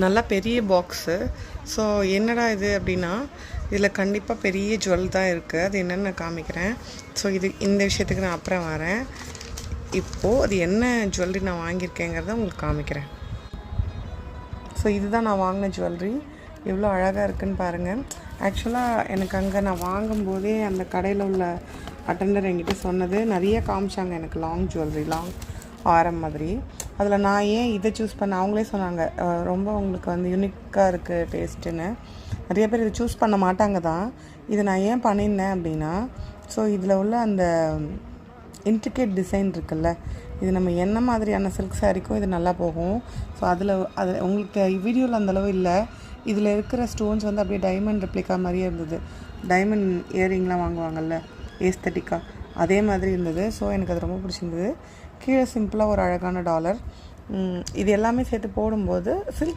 நல்லா பெரிய box. So என்னடா இது அப்படின்னா, இதில் கண்டிப்பாக பெரிய ஜுவல் தான் இருக்குது. அது என்னென்னு நான் காமிக்கிறேன். ஸோ இந்த விஷயத்துக்கு நான் அப்புறம் வரேன். இப்போது அது என்ன ஜுவல்லரி நான் வாங்கியிருக்கேங்கிறத உங்களுக்கு காமிக்கிறேன். ஸோ இதுதான் நான் வாங்கின ஜுவல்லரி. எவ்வளோ அழகாக இருக்குதுன்னு பாருங்கள். ஆக்சுவலாக எனக்கு அங்கே நான் வாங்கும்போதே அந்த கடையில் உள்ள அட்டெண்டர் என்கிட்ட சொன்னது நிறைய காமிச்சாங்க எனக்கு லாங் ஜுவல்லரி, லாங் ஆரம் மாதிரி. அதில் நான் ஏன் இதை சூஸ் பண்ணேன், அவங்களே சொன்னாங்க ரொம்ப உங்களுக்கு வந்து யூனிக்காக இருக்குது டேஸ்ட்டுன்னு. நிறைய பேர் இதை சூஸ் பண்ண மாட்டாங்க தான். இதை நான் ஏன் பண்ணியிருந்தேன் அப்படின்னா, ஸோ இதில் உள்ள அந்த இன்ட்ரிகேட் டிசைன் இருக்குல்ல, இது நம்ம என்ன மாதிரியான சில்க் சாரிக்கும் இது நல்லா போகும். ஸோ அது உங்களுக்கு வீடியோவில் அந்தளவு இல்லை. இதில் இருக்கிற ஸ்டோன்ஸ் வந்து அப்படியே டைமண்ட் ரெப்ளிகா மாதிரியே இருந்தது. டைமண்ட் இயரிங்லாம் வாங்குவாங்கள்ல ஏஸ்தட்டிக்காக, அதே மாதிரி இருந்தது. ஸோ எனக்கு அது ரொம்ப பிடிச்சிருந்தது. கீழே சிம்பிளாக ஒரு அழகான டாலர். இது எல்லாமே சேர்த்து போடும்போது சில்க்